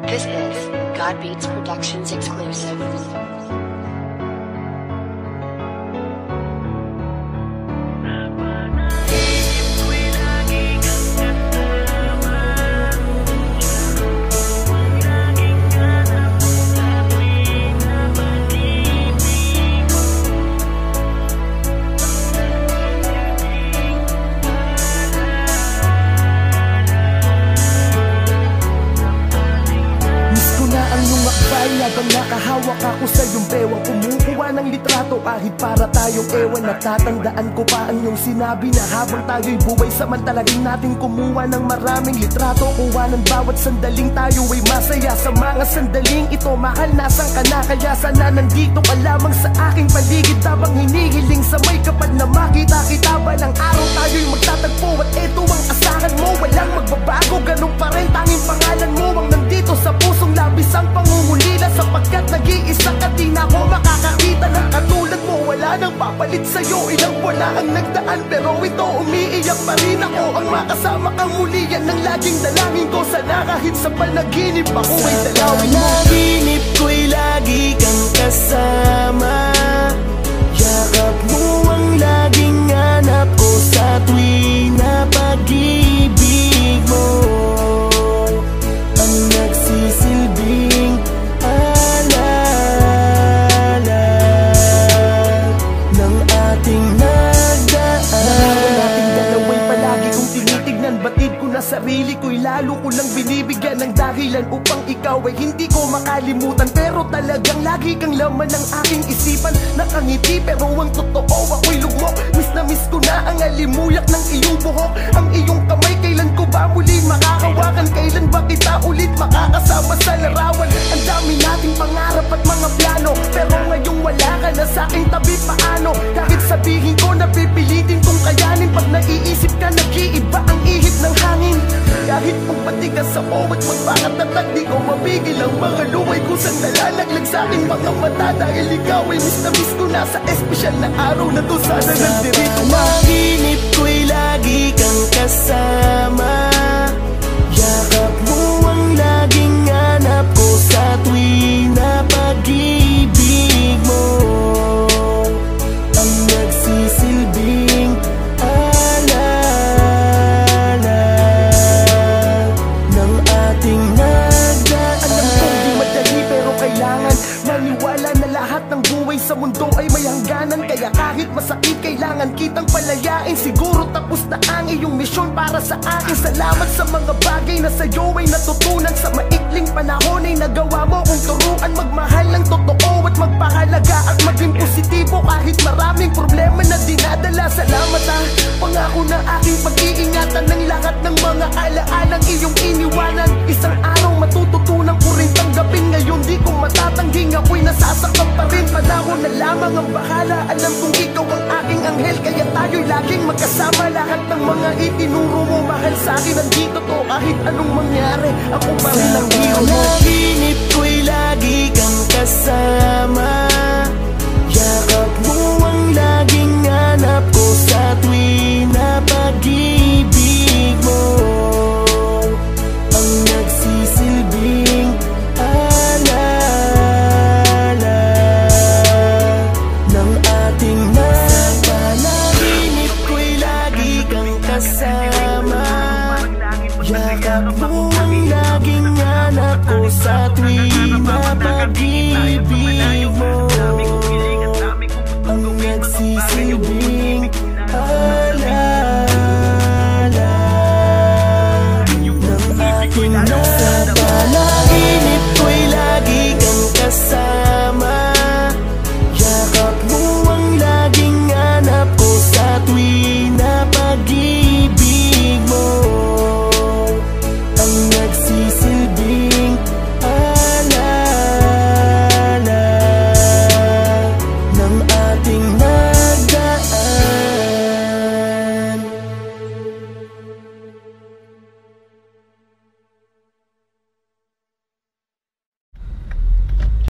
This is God Beats Productions exclusive. Habang nakahawak ako sa iyong bewang, kumukuha ng litrato kahit para tayong ewan. Natatandaan ko pa ang iyong sinabi na habang tayo'y buhay, samantalagin natin kumuha ng maraming litrato. Kuha ng bawat sandaling tayo ay masaya. Sa mga sandaling ito, mahal, nasan ka na? Kaya sana nandito ka lamang sa aking paligid, habang hinihiling sa may kapal na makita kita. Balang araw tayo'y magtatagpo at eto ang asahan mo. Walang magbabago, ganun pa rin tanging pangalan mo ang nandito sa pusong labis ang pangungulila. Sapagkat nag-iisa ka, di na ako makakakita ng katulad mo. Wala nang papalit sa'yo, ilang wala ang nagdaan, pero ito umiiyak pa rin ako. Ang makasama kang muli, yan ang laging dalangin ko. Sana kahit sa panaginip ako ay dalawin mo. Panaginip ko'y lagi kang kasama, yakap mo ang laging hanap ko sa tuwing na pag-ibig mo. Ang nagsisilbing alala ng ating nagdaan. Nahawa nating dalawa'y palagi kong tinitignan. Batid ko na sarili ko'y lalo ko lang binibigyan ng dahilan upang ikaw ay hindi ko makalimutan. Pero talagang lagi kang laman ng aking isipan. Nakangiti pero ang totoo ako'y lugmok. Miss na miss ko na ang alimuyak ng iyong buhok. Ang iyong kamay, kailan ko ba muli makakawakan? Kailan ba kita ulit makakasama sa larawan? Ang dami nating pangarap at mga plano, pero ngayong wala ka na sa aking tabi. Paano? Kahit sabihin ko na pipilitin kong kayanin, pag naiisip ka nag-iiba ang ihip ng hangin. Kahit magpatigas sa bawat magpakatatag, di ko mapigil ang mga luway ko sa nalalaglag sa aking mga mata. Dahil ikaw ay miss na miss ko na sa espesyal na araw na to. Sana nandirito ka. Panaginip ko'y lagi kang kasama, yakap mo ang laging hanap ko sa tuwing na pag-ibig mo. Ang nagsisilbing alala ng ating nagdaan. Alam kong di madali pero kailangan maniwala na lahat ng buhay sa mundo ay may hangganan. Kaya kahit masakit kailangan kitang palayain. Siguro tapos na ang iyong misyon para sa akin. Salamat sa mga bagay na sa'yo ay natutunan. Sa maikling panahon ay nagawa mo kong turuan magmahal ng totoo at magpahalaga at maging positibo kahit maraming problema na dinadala. Salamat pangako na aking pag-iingatan ng lahat ng mga alaalang iyong iniwanan. Isang araw matututunan ko rin tanggapin. Ngayon di ko matatangging ako'y nasasaktan pa rin. Panahon na lamang ang bahala. Alam kong ikaw ang aking anghel, kaya tayo'y laging magkasama. Lahat ng mga itinuro mo mahal sa'kin nandito to. Kahit anong mangyari, ako pa rin ang hero mo. Panaginip ko'y lagi kang kasama, yakap mo ang laging hanap ko sa tuwing na pag-ibig mo. Ang nagsisilbing alala ng ating nagpanaginip ko'y lagi kang kasama, yakap mo ang laging hanap ko sa tuwing na pag-ibig mo. Ang nagsisilbing